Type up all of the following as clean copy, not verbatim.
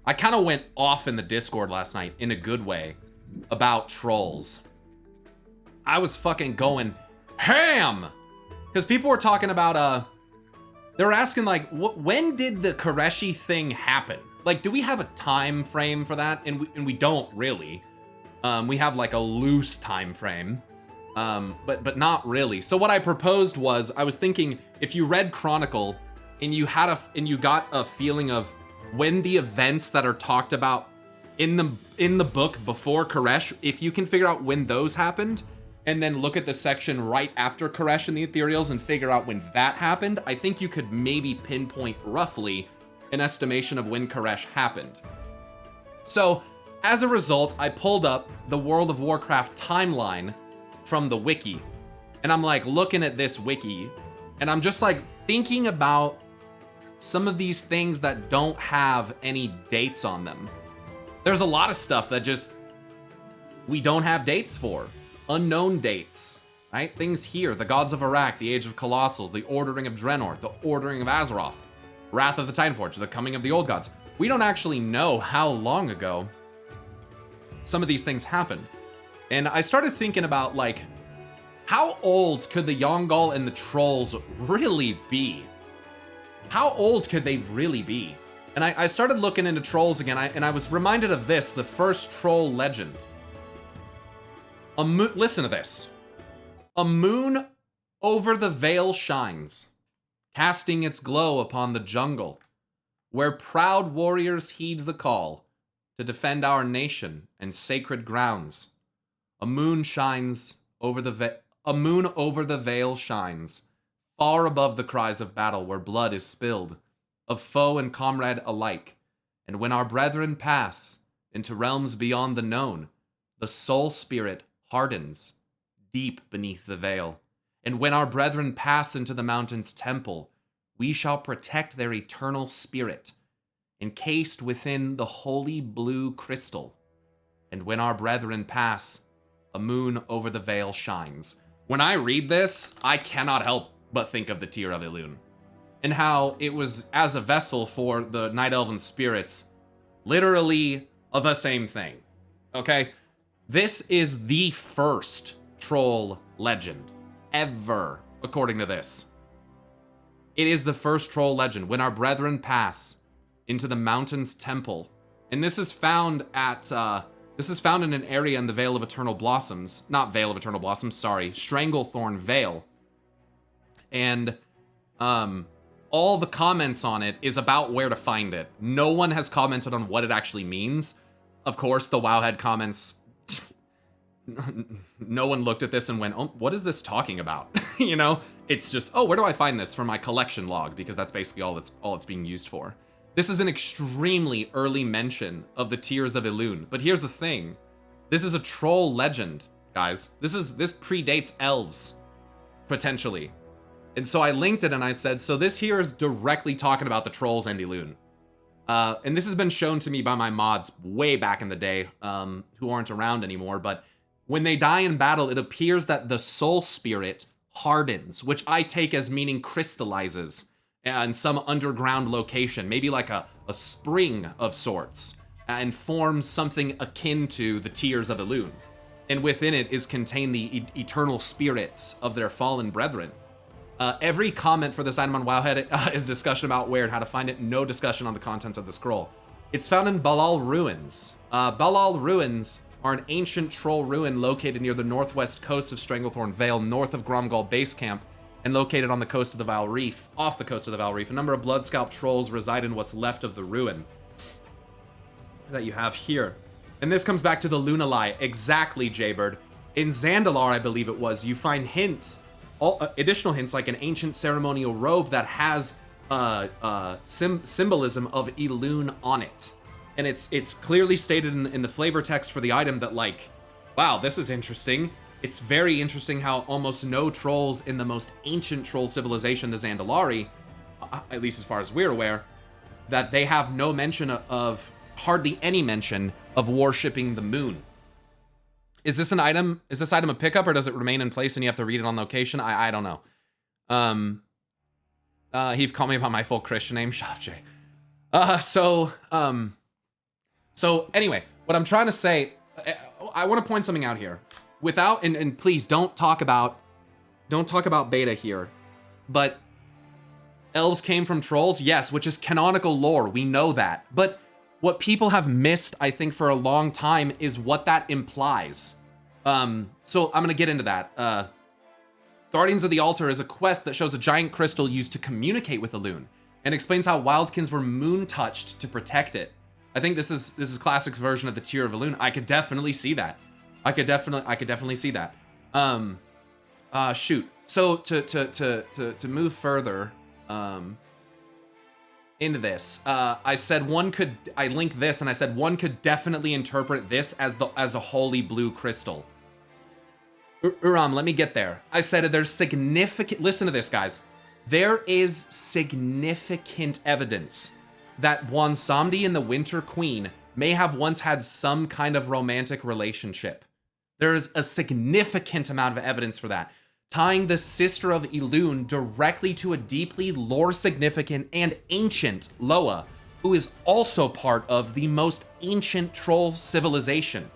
I kind of went off in the Discord last night in a good way about trolls. I was fucking going ham because people were talking about they were asking like, when did the Koreshi thing happen? Like, do we have a time frame for that? And we don't really. We have like a loose time frame, but not really. So what I proposed was, I was thinking if you read Chronicle and you got a feeling of when the events that are talked about in the book before Koresh, if you can figure out when those happened, and then look at the section right after Koresh and the Ethereals and figure out when that happened, I think you could maybe pinpoint roughly an estimation of when Koresh happened. So, as a result, I pulled up the World of Warcraft timeline from the wiki. And I'm like looking at this wiki, and I'm just like thinking about some of these things that don't have any dates on them. There's a lot of stuff that just we don't have dates for. Unknown dates, right? Things here, the Gods of Iraq, the Age of Colossals, the Ordering of Draenor, the Ordering of Azeroth, Wrath of the Titanforge, the Coming of the Old Gods. We don't actually know how long ago some of these things happened. And I started thinking about, like, how old could the Yongal and the Trolls really be? How old could they really be? And I started looking into trolls again, and I was reminded of this, the first troll legend. Listen to this. A moon over the vale shines, casting its glow upon the jungle, where proud warriors heed the call to defend our nation and sacred grounds. A moon over the vale shines, far above the cries of battle where blood is spilled, of foe and comrade alike. And when our brethren pass into realms beyond the known, the soul spirit hardens deep beneath the veil. And when our brethren pass into the mountain's temple, we shall protect their eternal spirit, encased within the holy blue crystal. And when our brethren pass, a moon over the veil shines. When I read this, I cannot help but think of the Tear of ELUNE, and how it was as a vessel for the Night Elven spirits, literally the same thing. Okay? This is the first troll legend ever, according to this. It is the first troll legend. When our brethren pass into the mountain's temple, and this is found at in an area in the Vale of Eternal Blossoms, not Vale of Eternal Blossoms, sorry, Stranglethorn Vale, and all the comments on it is about where to find it. No one has commented on what it actually means. Of course, the Wowhead comments. No one looked at this and went, oh, what is this talking about? You know, it's just, oh, where do I find this for my collection log? Because that's basically all it's being used for. This is an extremely early mention of the Tears of ELUNE. But here's the thing. This is a troll legend, guys. This predates elves, potentially. And so I linked it and I said, so this here is directly talking about the trolls and ELUNE. And this has been shown to me by my mods way back in the day, who aren't around anymore, but when they die in battle, it appears that the soul spirit hardens, which I take as meaning crystallizes in some underground location, maybe like a spring of sorts, and forms something akin to the Tears of ELUNE. And within it is contained the eternal spirits of their fallen brethren. Every comment for this item on Wowhead is discussion about where and how to find it, no discussion on the contents of the scroll. It's found in Balal Ruins. Balal Ruins are an ancient troll ruin located near the northwest coast of Stranglethorn Vale, north of Gromgal Base Camp, and located on the coast of the Val Reef, off the coast of the Val Reef. A number of Bloodscalp trolls reside in what's left of the ruin that you have here. And this comes back to the Lunalai. Exactly, Jaybird. In Zandalar, I believe it was, you find hints, additional hints, like an ancient ceremonial robe that has symbolism of ELUNE on it. And it's clearly stated in the flavor text for the item that, like, wow, this is interesting. It's very interesting how almost no trolls in the most ancient troll civilization, the Zandalari, at least as far as we're aware, that they have no mention of, hardly any mention of worshipping the moon. Is this item a pickup, or does it remain in place and you have to read it on location? I don't know. He've called me by my full Christian name. Shut up, Jay. So anyway, what I'm trying to say, I want to point something out here. Without, and please don't talk about beta here, but elves came from trolls, yes, which is canonical lore, we know that. But what people have missed, I think, for a long time is what that implies. So I'm gonna get into that. Guardians of the Altar is a quest that shows a giant crystal used to communicate with ELUNE, and explains how wildkins were moon-touched to protect it. I think this is Classic's version of the Tear of ELUNE. I could definitely see that. I could definitely see that. Shoot. So to move further, into this, I linked this and I said one could definitely interpret this as a holy blue crystal. Uram, let me get there. I said there's significant, listen to this, guys. There is significant evidence that Bwonsamdi and the Winter Queen may have once had some kind of romantic relationship. There is a significant amount of evidence for that, tying the sister of ELUNE directly to a deeply lore-significant and ancient Loa, who is also part of the most ancient troll civilization.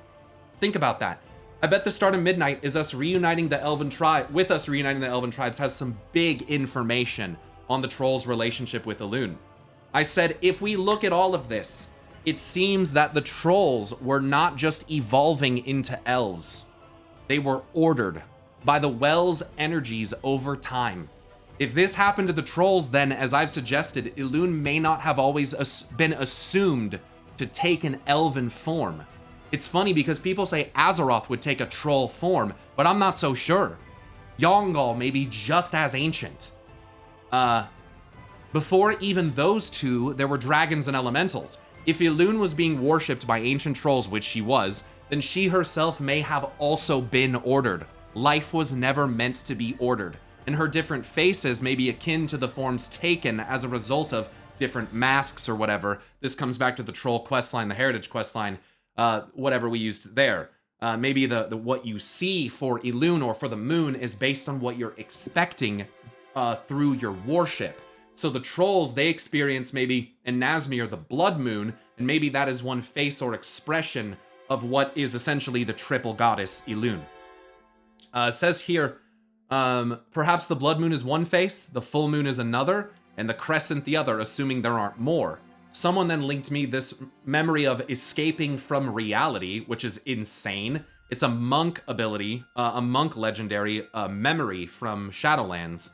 Think about that. I bet the start of Midnight is us reuniting the Elven tribe, with us reuniting the Elven tribes has some big information on the trolls' relationship with ELUNE. I said, if we look at all of this, it seems that the trolls were not just evolving into elves. They were ordered by the well's energies over time. If this happened to the trolls, then, as I've suggested, ELUNE may not have always been assumed to take an elven form. It's funny because people say Azeroth would take a troll form, but I'm not so sure. Yongal may be just as ancient. Before even those two, there were dragons and elementals. If ELUNE was being worshipped by ancient trolls, which she was, then she herself may have also been ordered. Life was never meant to be ordered, and her different faces may be akin to the forms taken as a result of different masks or whatever. This comes back to the troll questline, the heritage questline, whatever we used there. Maybe the what you see for ELUNE or for the moon is based on what you're expecting through your worship. So the trolls, they experience maybe in Nazmir the blood moon, and maybe that is one face or expression of what is essentially the triple goddess ELUNE. It says here, perhaps the blood moon is one face, the full moon is another, and the crescent the other, assuming there aren't more. Someone then linked me this memory of escaping from reality, which is insane. It's a monk ability, a monk legendary memory from Shadowlands.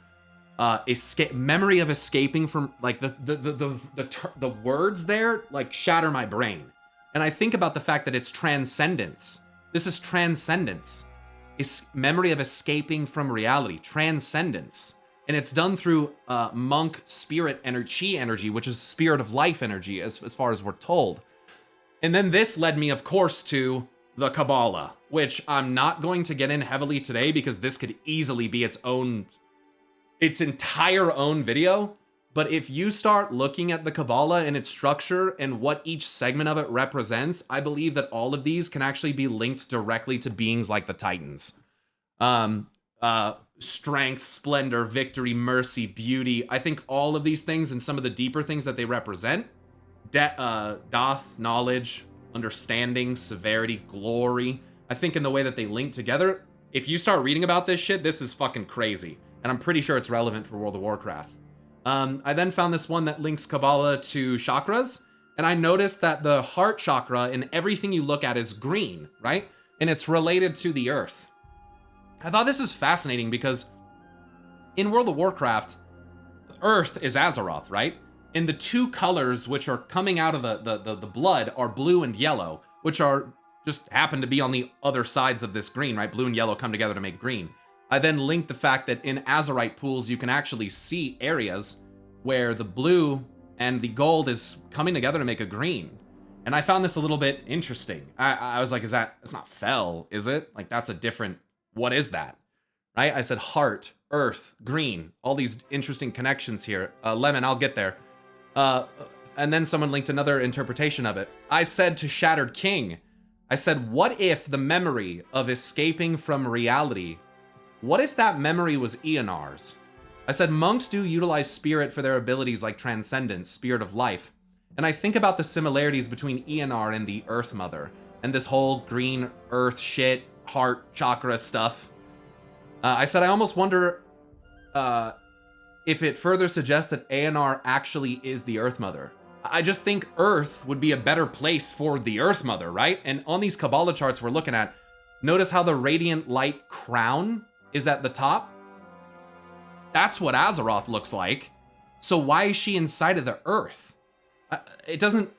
Memory of escaping from, like, the words there, like, shatter my brain. And I think about the fact that it's transcendence. This is transcendence. It's memory of escaping from reality, transcendence. And it's done through monk spirit energy, which is spirit of life energy, as far as we're told. And then this led me, of course, to the Kabbalah, which I'm not going to get in heavily today because this could easily be its entire own video. But if you start looking at the Kabbalah and its structure and what each segment of it represents, I believe that all of these can actually be linked directly to beings like the Titans. Strength, splendor, victory, mercy, beauty. I think all of these things and some of the deeper things that they represent, doth, knowledge, understanding, severity, glory. I think in the way that they link together, if you start reading about this shit, this is fucking crazy. And I'm pretty sure it's relevant for World of Warcraft. I then found this one that links Kabbalah to chakras, and I noticed that the heart chakra in everything you look at is green, right? And it's related to the earth. I thought this is fascinating because in World of Warcraft, Earth is Azeroth, right? And the two colors which are coming out of the blood are blue and yellow, which are just happen to be on the other sides of this green, right? Blue and yellow come together to make green. I then linked the fact that in Azerite pools, you can actually see areas where the blue and the gold is coming together to make a green. And I found this a little bit interesting. I was like, it's not fel, is it? Like, that's a different, what is that? Right? I said heart, earth, green, all these interesting connections here. Lemon, I'll get there. And then someone linked another interpretation of it. I said to Shattered King, I said, what if the memory of escaping from reality, what if that memory was Eonar's? I said, monks do utilize spirit for their abilities like transcendence, spirit of life. And I think about the similarities between ENR and the Earth Mother, and this whole green earth shit, heart, chakra stuff. I said I almost wonder if it further suggests that ANR actually is the Earth Mother. I just think Earth would be a better place for the Earth Mother, right? And on these Kabbalah charts we're looking at, notice how the radiant light crown is at the top? That's what Azeroth looks like. So why is she inside of the Earth? It doesn't...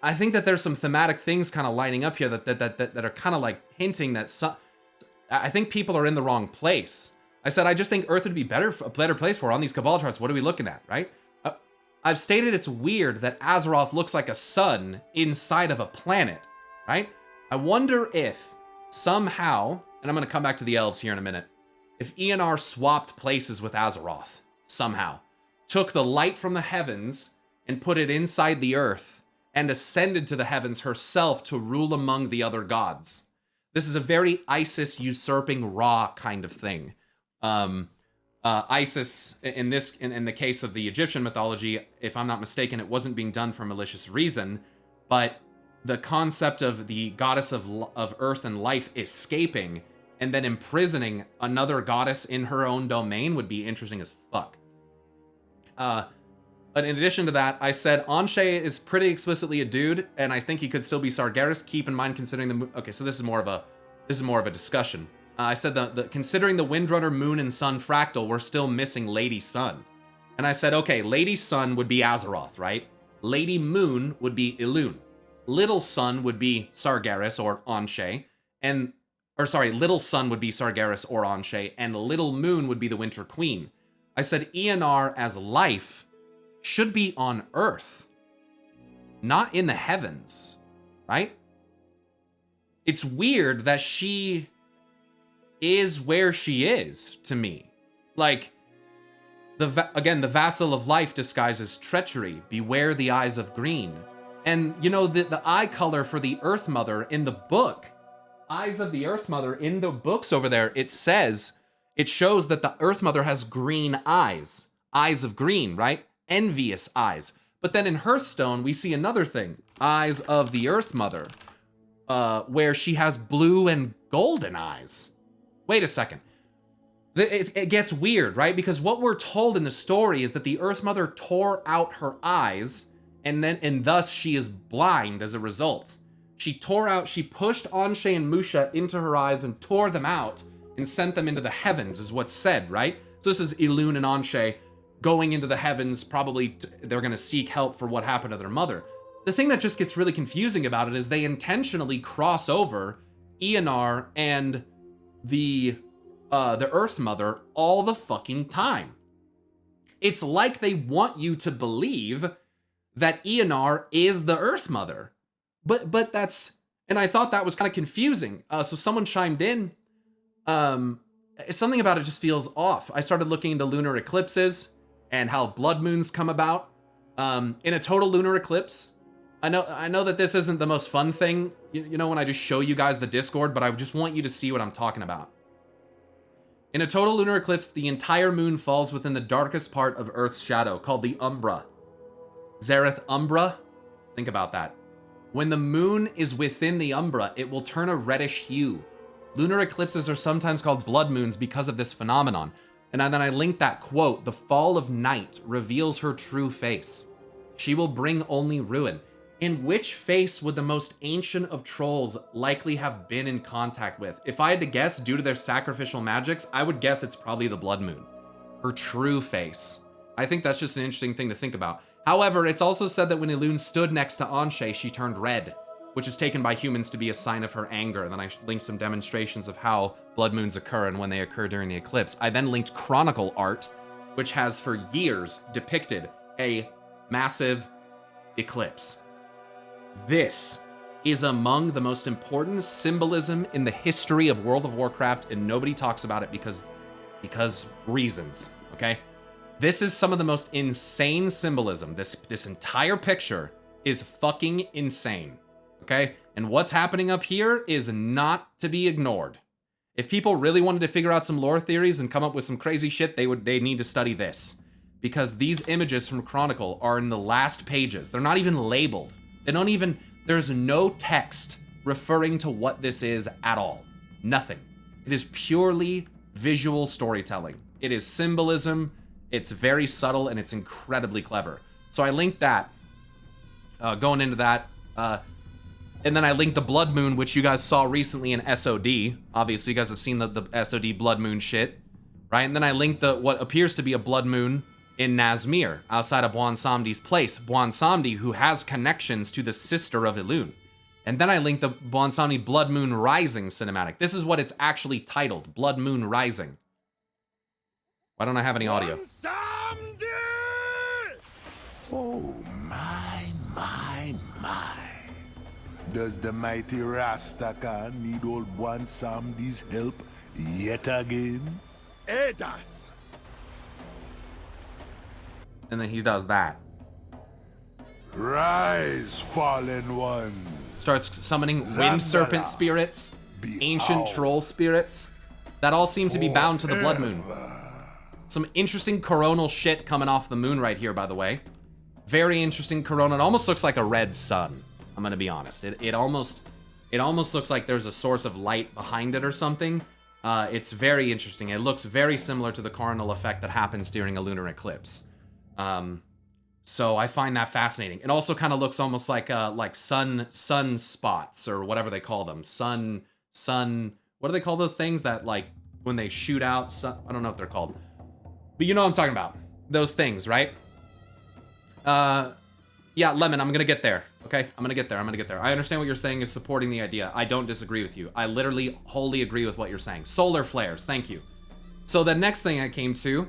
I think that there's some thematic things kind of lining up here that are kind of like hinting that I think people are in the wrong place. I said I just think Earth would be a better place for her. On these Kabbalah charts, what are we looking at, right? I've stated it's weird that Azeroth looks like a sun inside of a planet, right? I wonder if somehow, and I'm going to come back to the elves here in a minute, if ENR swapped places with Azeroth, somehow, took the light from the heavens and put it inside the earth, and ascended to the heavens herself to rule among the other gods. This is a very Isis usurping Ra kind of thing. Isis, in the case of the Egyptian mythology, if I'm not mistaken, it wasn't being done for malicious reason, but the concept of the goddess of earth and life escaping and then imprisoning another goddess in her own domain would be interesting as fuck. But in addition to that, I said Anshe is pretty explicitly a dude, and I think he could still be Sargeras. Keep in mind, considering the okay, so this is more of a discussion. I said considering the Windrunner Moon and Sun fractal, we're still missing Lady Sun, and I said okay, Lady Sun would be Azeroth, right? Lady Moon would be ELUNE. Little Sun would be Sargeras or Anshe, Little Sun would be Sargeras or Anshe, and Little Moon would be the Winter Queen. I said ENR as life should be on Earth, not in the heavens, right? It's weird that she is where she is, to me. Like, the vassal of life disguises treachery. Beware the eyes of green. And, you know, the eye color for the Earth Mother in the book, Eyes of the Earth Mother, in the books over there, it shows that the Earth Mother has green eyes. Eyes of green, right? Envious eyes. But then in Hearthstone, we see another thing. Eyes of the Earth Mother, where she has blue and golden eyes. Wait a second. It gets weird, right? Because what we're told in the story is that the Earth Mother tore out her eyes, and thus she is blind as a result. She pushed Anshe and Musha into her eyes and tore them out and sent them into the heavens, is what's said, right? So this is ELUNE and Anshe going into the heavens. Probably they're going to seek help for what happened to their mother. The thing that just gets really confusing about it is they intentionally cross over ENR and the Earth Mother all the fucking time. It's like they want you to believe that ENR is the Earth Mother. But that's, and I thought that was kind of confusing. So someone chimed in. Something about it just feels off. I started looking into lunar eclipses and how blood moons come about. In a total lunar eclipse, I know that this isn't the most fun thing, you know, when I just show you guys the Discord, but I just want you to see what I'm talking about. In a total lunar eclipse, the entire moon falls within the darkest part of Earth's shadow, called the Umbra. Zareth Umbra? Think about that. When the moon is within the Umbra, it will turn a reddish hue. Lunar eclipses are sometimes called blood moons because of this phenomenon. And then I linked that quote, "The fall of night reveals her true face. She will bring only ruin." In which face would the most ancient of trolls likely have been in contact with? If I had to guess, due to their sacrificial magics, I would guess it's probably the blood moon. Her true face. I think that's just an interesting thing to think about. However, it's also said that when ELUNE stood next to Anshe, she turned red, which is taken by humans to be a sign of her anger. And then I linked some demonstrations of how blood moons occur and when they occur during the eclipse. I then linked Chronicle art, which has for years depicted a massive eclipse. This is among the most important symbolism in the history of World of Warcraft, and nobody talks about it because reasons, okay? This is some of the most insane symbolism. This entire picture is fucking insane, okay? And what's happening up here is not to be ignored. If people really wanted to figure out some lore theories and come up with some crazy shit, they need to study this. because these images from Chronicle are in the last pages. They're not even labeled. They don't even, there's no text referring to what this is at all. Nothing. It is purely visual storytelling. It is symbolism. It's very subtle and it's incredibly clever. So I linked that, going into that. And then I linked the Blood Moon, which you guys saw recently in SOD. Obviously, you guys have seen the SOD Blood Moon shit, right? And then I linked what appears to be a Blood Moon in Nazmir, outside of Bwonsamdi's place. Bwonsamdi, who has connections to the sister of ELUNE. And then I linked the Bwonsamdi Blood Moon Rising cinematic. This is what it's actually titled, Blood Moon Rising. Why don't I have any audio? Oh, my. Does the mighty Rastakan need old Bwonsamdi's help yet again? Edas! And then he does that. Rise, fallen ones. Starts summoning wind serpent spirits, ancient troll spirits, that all seem to be bound to the Blood Moon. Some interesting coronal shit coming off the moon right here, by the way. Very interesting corona. It almost looks like a red sun. I'm gonna be honest. It almost looks like there's a source of light behind it or something. It's very interesting. It looks very similar to the coronal effect that happens during a lunar eclipse. So I find that fascinating. It also kind of looks almost like sun spots or whatever they call them. Sun. What do they call those things that like when they shoot out? I don't know what they're called, but you know what I'm talking about. Those things, right? Yeah, Lemon, I'm gonna get there. Okay, I'm gonna get there. I understand what you're saying is supporting the idea. I don't disagree with you. I literally wholly agree with what you're saying. Solar flares, thank you. So the next thing I came to,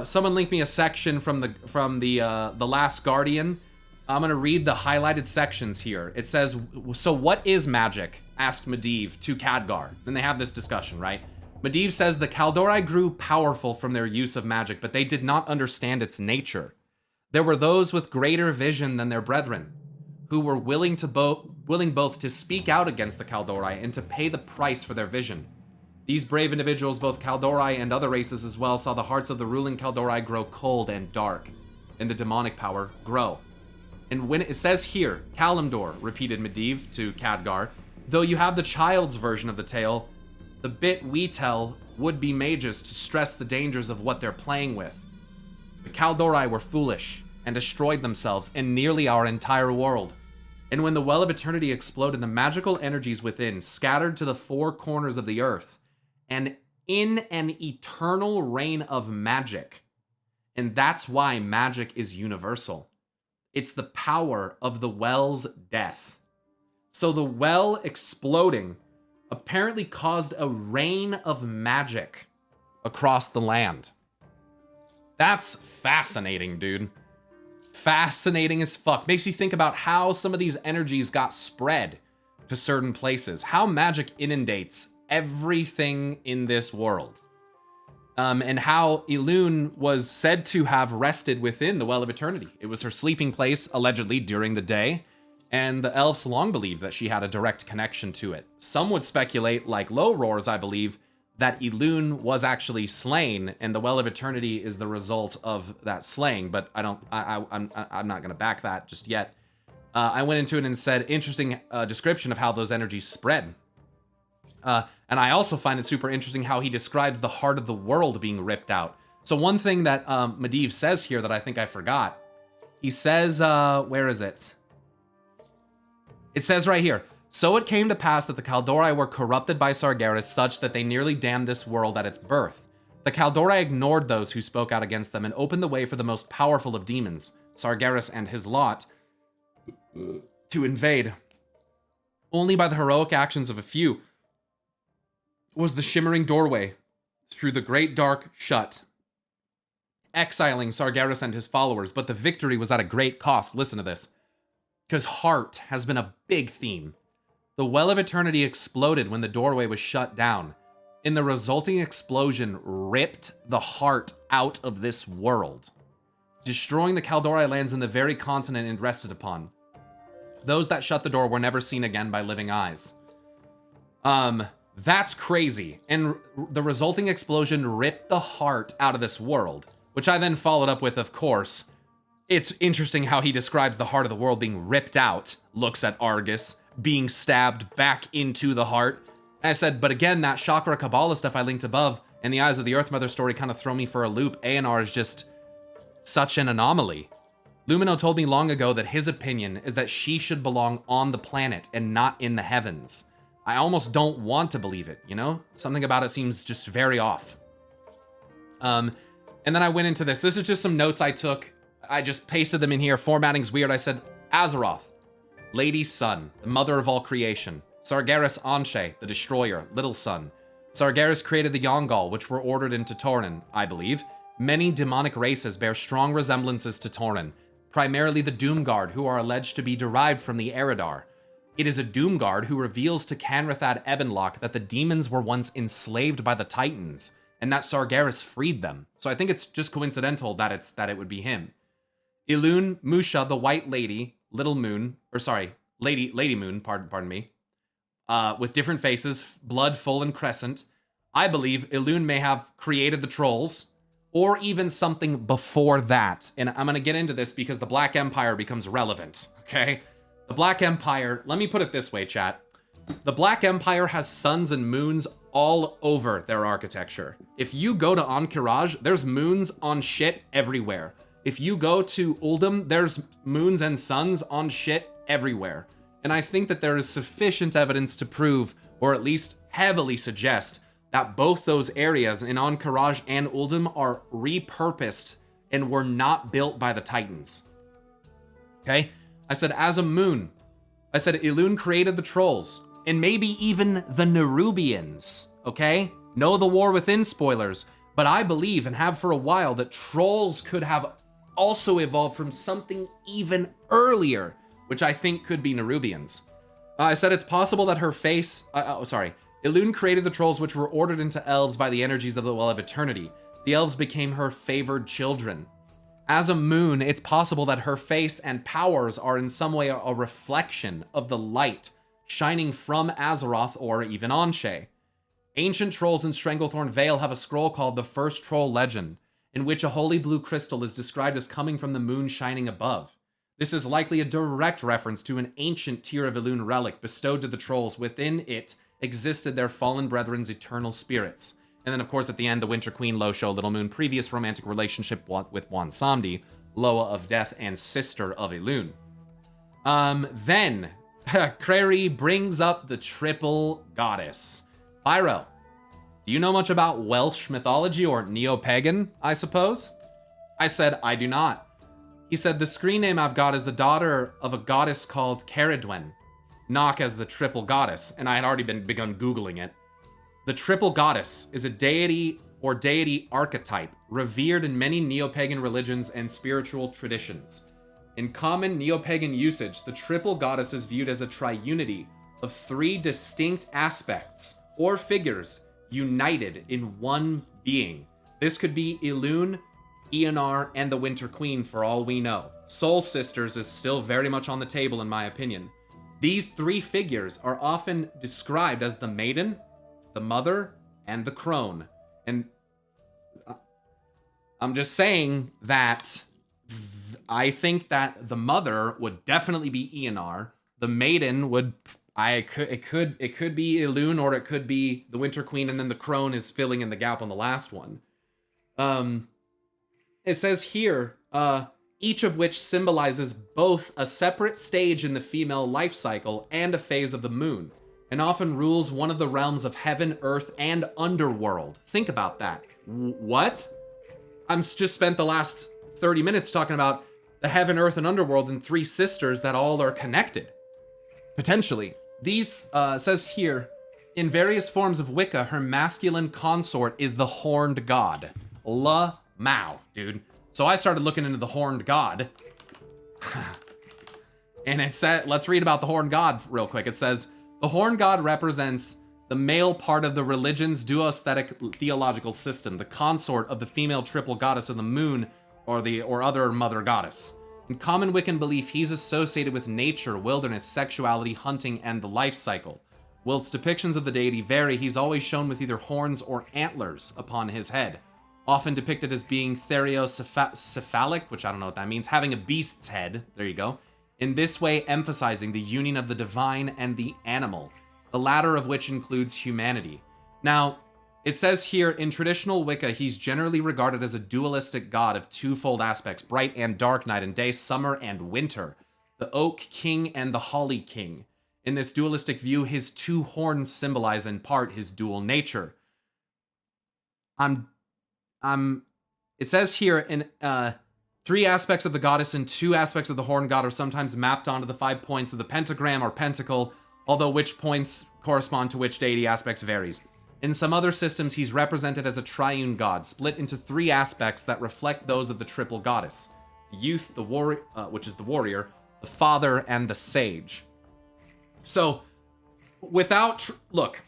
someone linked me a section from the Last Guardian. I'm gonna read the highlighted sections here. It says, so what is magic? Asked Medivh to Khadgar. Then they have this discussion, right? Medivh says the Kaldori grew powerful from their use of magic, but they did not understand its nature. There were those with greater vision than their brethren, who were willing both to speak out against the Kaldori and to pay the price for their vision. These brave individuals, both Kaldori and other races as well, saw the hearts of the ruling Kaldori grow cold and dark, and the demonic power grow. And when it says here, Kalimdor, repeated Medivh to Khadgar, though you have the child's version of the tale, the bit we tell would be mages to stress the dangers of what they're playing with. The Kaldori were foolish and destroyed themselves and nearly our entire world. And when the Well of Eternity exploded, the magical energies within scattered to the four corners of the earth, and in an eternal reign of magic. And that's why magic is universal. It's the power of the well's death. So the well exploding apparently caused a reign of magic across the land. That's fascinating, dude. Fascinating as fuck. Makes you think about how some of these energies got spread to certain places. How magic inundates everything in this world. And how ELUNE was said to have rested within the Well of Eternity. It was her sleeping place, allegedly, during the day. And the elves long believed that she had a direct connection to it. Some would speculate, like Low Roars, I believe, that ELUNE was actually slain, and the Well of Eternity is the result of that slaying. But I'm not gonna back that just yet. I went into it and said, interesting description of how those energies spread. And I also find it super interesting how he describes the heart of the world being ripped out. So one thing that Medivh says here that I think I forgot, he says, where is it? It says right here, so it came to pass that the Kaldori were corrupted by Sargeras such that they nearly damned this world at its birth. The Kaldori ignored those who spoke out against them and opened the way for the most powerful of demons, Sargeras and his lot, to invade. Only by the heroic actions of a few was the shimmering doorway through the great dark shut, exiling Sargeras and his followers, but the victory was at a great cost. Listen to this. Because heart has been a big theme. The Well of Eternity exploded when the doorway was shut down, and the resulting explosion ripped the heart out of this world, destroying the Kaldori lands in the very continent it rested upon. Those that shut the door were never seen again by living eyes. That's crazy. And the resulting explosion ripped the heart out of this world, which I then followed up with, of course, it's interesting how he describes the heart of the world being ripped out, looks at Argus, being stabbed back into the heart. And I said, but again, that chakra Kabbalah stuff I linked above and the Eyes of the Earth Mother story kind of throw me for a loop. A&R is just such an anomaly. Lumino told me long ago that his opinion is that she should belong on the planet and not in the heavens. I almost don't want to believe it, you know? Something about it seems just very off. And then I went into this. This is just some notes I took. I just pasted them in here. Formatting's weird. I said, Azeroth, Lady Sun, the mother of all creation. Sargeras Anshe, the destroyer, little son. Sargeras created the Yongal, which were ordered into Tauren, I believe. Many demonic races bear strong resemblances to Tauren, primarily the Doomguard, who are alleged to be derived from the Eridar. It is a Doomguard who reveals to Canrathad Ebonlock that the demons were once enslaved by the Titans, and that Sargeras freed them. So I think it's just coincidental that it would be him. ELUNE, Musha, the White Lady, Little Moon, or sorry, Lady Moon, pardon me, with different faces, blood full and crescent. I believe ELUNE may have created the trolls, or even something before that. And I'm gonna get into this because the Black Empire becomes relevant, okay? The Black Empire, let me put it this way, chat. The Black Empire has suns and moons all over their architecture. If you go to Ankiraj, there's moons on shit everywhere. If you go to Uldum, there's moons and suns on shit everywhere. And I think that there is sufficient evidence to prove, or at least heavily suggest, that both those areas in Ankiraj and Uldum are repurposed and were not built by the Titans. Okay? I said, as a moon. I said, ELUNE created the trolls, and maybe even the Nerubians, okay? Know the War Within spoilers, but I believe, and have for a while, that trolls could have also evolved from something even earlier, which I think could be Nerubians. I said it's possible that her face... ELUNE created the trolls, which were ordered into elves by the energies of the Well of Eternity. The elves became her favored children. As a moon, it's possible that her face and powers are in some way a reflection of the light shining from Azeroth or even Anshe. Ancient trolls in Stranglethorn Vale have a scroll called the First Troll Legend, in which a holy blue crystal is described as coming from the moon shining above. This is likely a direct reference to an ancient Tear of ELUNE relic bestowed to the trolls. Within it existed their fallen brethren's eternal spirits. And then, of course, at the end, the Winter Queen, Losho, Little Moon, previous romantic relationship with Wan Samdi, Loa of Death, and sister of ELUNE. Then, Crary brings up the triple goddess. Pyro, do you know much about Welsh mythology or neo-pagan, I suppose? I said, I do not. He said, the screen name I've got is the daughter of a goddess called Caradwen, knock as the triple goddess, and I had already begun Googling it. The triple goddess is a deity or deity archetype revered in many neo-pagan religions and spiritual traditions. In common neo-pagan usage, the triple goddess is viewed as a triunity of three distinct aspects or figures united in one being. This could be ELUNE, ENR, and the Winter Queen for all we know. Soul Sisters is still very much on the table in my opinion. These three figures are often described as the Maiden, the Mother, and the Crone. And I'm just saying that I think that the Mother would definitely be ENR. The Maiden would... It could be ELUNE, or it could be the Winter Queen, and then the Crone is filling in the gap on the last one. It says here, each of which symbolizes both a separate stage in the female life cycle and a phase of the moon, and often rules one of the realms of heaven, earth, and underworld. Think about that. What? I'm just spent the last 30 minutes talking about the heaven, earth, and underworld and three sisters that all are connected. Potentially. These, says here, in various forms of Wicca, her masculine consort is the Horned God. La Mao, dude. So I started looking into the Horned God. And it said, let's read about the Horned God real quick. It says, the Horned God represents the male part of the religion's duostatic theological system, the consort of the female triple goddess of the moon or other mother goddess. In common Wiccan belief, he's associated with nature, wilderness, sexuality, hunting, and the life cycle. Whilst depictions of the deity vary, he's always shown with either horns or antlers upon his head. often depicted as being theriocephalic, which I don't know what that means, having a beast's head, there you go, in this way emphasizing the union of the divine and the animal, the latter of which includes humanity. Now, it says here, in traditional Wicca, he's generally regarded as a dualistic god of twofold aspects, bright and dark, night and day, summer and winter, the oak king and the holly king. In this dualistic view, his two horns symbolize in part his dual nature. It says here, in 3 aspects of the goddess and 2 aspects of the horn god are sometimes mapped onto the 5 points of the pentagram or pentacle, although which points correspond to which deity aspects varies. In some other systems, he's represented as a triune god, split into 3 aspects that reflect those of the triple goddess: the youth, the warrior, which is the warrior, the father, and the sage. So, without look,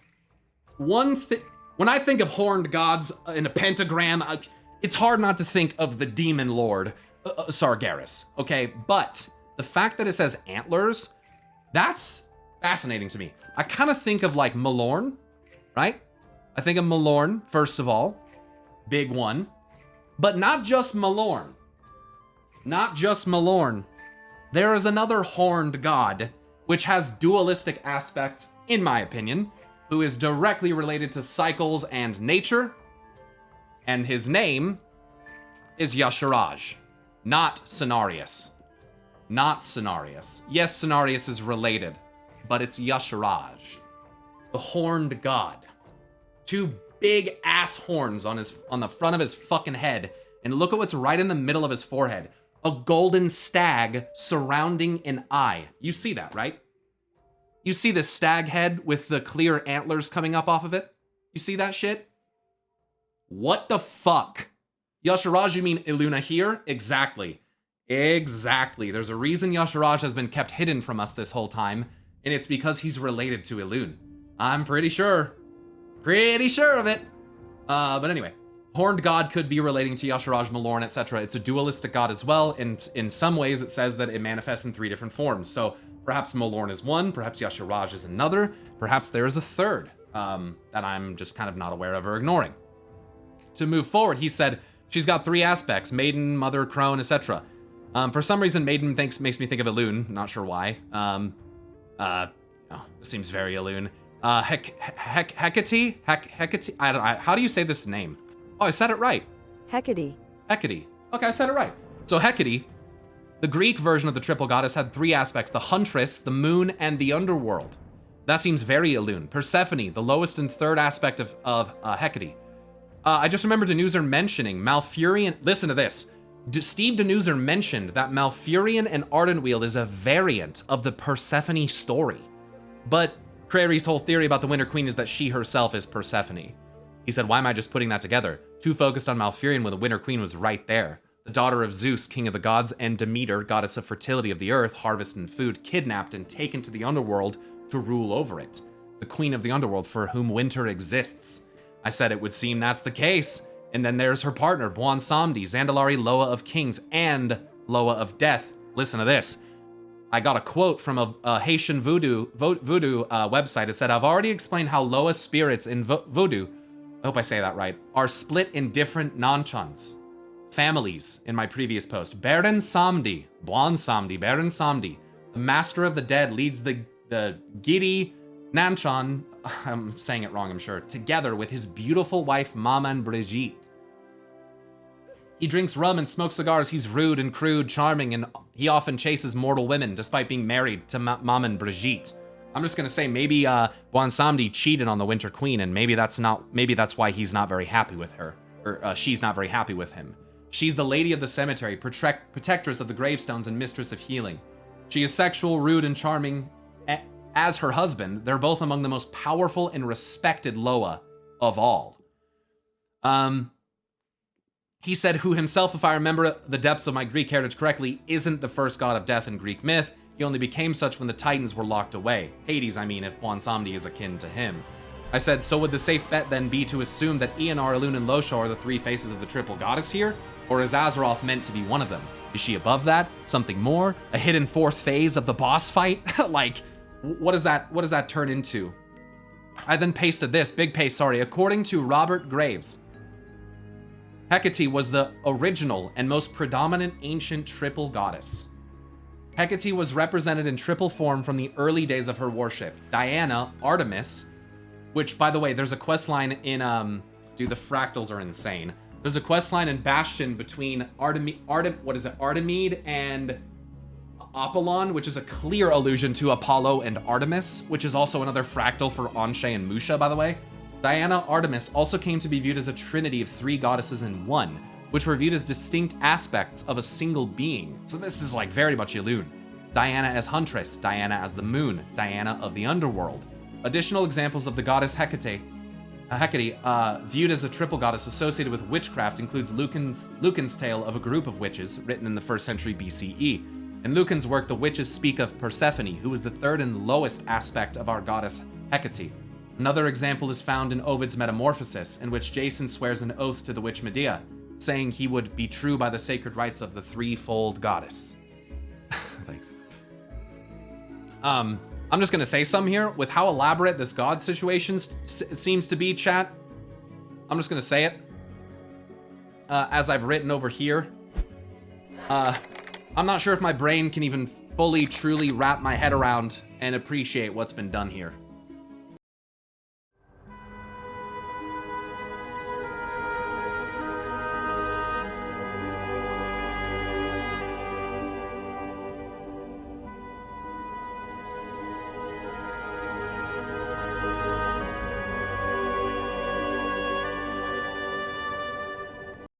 one thing, when I think of horned gods in a pentagram, it's hard not to think of the demon lord, Sargeras. Okay, but the fact that it says antlers, that's fascinating to me. I kind of think of like Malorn, right? I think of Malorn, first of all. Big one. But not just Malorn. Not just Malorn. There is another horned god, which has dualistic aspects, in my opinion, who is directly related to cycles and nature. And his name is Yasharaj, not Cenarius. Not Cenarius. Yes, Cenarius is related, but it's Yasharaj, the horned god. 2 big ass horns on the front of his fucking head, and look at what's right in the middle of his forehead. A golden stag surrounding an eye. You see that, right? You see the stag head with the clear antlers coming up off of it? You see that shit? What the fuck? Yasharaj, you mean ELUNE here? Exactly. Exactly. There's a reason Yasharaj has been kept hidden from us this whole time, and it's because he's related to ELUNE. I'm pretty sure. Pretty sure of it. But anyway, horned god could be relating to Yasharaj, Malorn, etc. It's a dualistic god as well, and in some ways it says that it manifests in 3 different forms. So perhaps Malorn is one, perhaps Yasharaj is another, perhaps there is a third that I'm just kind of not aware of or ignoring. To move forward, he said she's got 3 aspects: Maiden, Mother, Crone, etc. For some reason, Maiden makes me think of ELUNE. Not sure why. It seems very ELUNE. Hecate? Hecate? How do you say this name? Oh, I said it right. Hecate. Hecate. Okay, I said it right. So Hecate, the Greek version of the triple goddess, had 3 aspects: the huntress, the moon, and the underworld. That seems very ELUNE. Persephone, the lowest and 3rd aspect of Hecate. I just remembered Denuzer mentioning Malfurion. Listen to this. Steve Denuzer mentioned that Malfurion and Ardenweald is a variant of the Persephone story. But Crairy's whole theory about the Winter Queen is that she herself is Persephone. He said, why am I just putting that together? Too focused on Malfurion when the Winter Queen was right there. The daughter of Zeus, king of the gods, and Demeter, goddess of fertility of the earth, harvest, and food, kidnapped and taken to the underworld to rule over it. The queen of the underworld for whom winter exists. I said it would seem that's the case. And then there's her partner, Buon Samdi, Zandalari, Loa of Kings, and Loa of Death. Listen to this. I got a quote from a Haitian voodoo website. It said, I've already explained how Loa spirits in voodoo, I hope I say that right, are split in different Nanchans, families, in my previous post. Baron Samdi, Buon Samdi, Baron Samdi, the master of the dead, leads the Giri Nanchan, I'm saying it wrong, I'm sure, together with his beautiful wife, Maman Brigitte. He drinks rum and smokes cigars. He's rude and crude, charming, and he often chases mortal women despite being married to Maman Brigitte. I'm just gonna say maybe Buon Samdi cheated on the Winter Queen, and maybe that's why he's not very happy with her, or she's not very happy with him. She's the lady of the cemetery, protectress of the gravestones, and mistress of healing. She is sexual, rude, and charming. As her husband, they're both among the most powerful and respected Loa of all. He said, who himself, if I remember the depths of my Greek heritage correctly, isn't the first god of death in Greek myth. He only became such when the Titans were locked away. Hades, I mean, if Buon Samdi is akin to him. I said, so would the safe bet then be to assume that Eonar, ELUNE, and Losho are the 3 faces of the triple goddess here? Or is Azeroth meant to be one of them? Is she above that? Something more? A hidden 4th phase of the boss fight? Like, what does that turn into? I then pasted this, big paste, sorry. According to Robert Graves, Hecate was the original and most predominant ancient triple goddess. Hecate was represented in triple form from the early days of her worship. Diana, Artemis, which, by the way, there's a quest line in, dude, the fractals are insane. There's a quest line in Bastion between Artemide and Apollon, which is a clear allusion to Apollo and Artemis, which is also another fractal for Anshe and Musha, by the way. Diana, Artemis also came to be viewed as a trinity of 3 goddesses in one, which were viewed as distinct aspects of a single being. So this is like very much ELUNE. Diana as Huntress, Diana as the moon, Diana of the underworld. Additional examples of the goddess Hecate, viewed as a triple goddess associated with witchcraft, includes Lucan's tale of a group of witches, written in the 1st century BCE. In Lucan's work, the witches speak of Persephone, who is the third and lowest aspect of our goddess Hecate. Another example is found in Ovid's Metamorphosis, in which Jason swears an oath to the witch Medea, saying he would be true by the sacred rites of the threefold goddess. Thanks. I'm just gonna say some here. With how elaborate this god situation seems to be, chat, I'm just gonna say it. As I've written over here. I'm not sure if my brain can even fully, truly wrap my head around and appreciate what's been done here.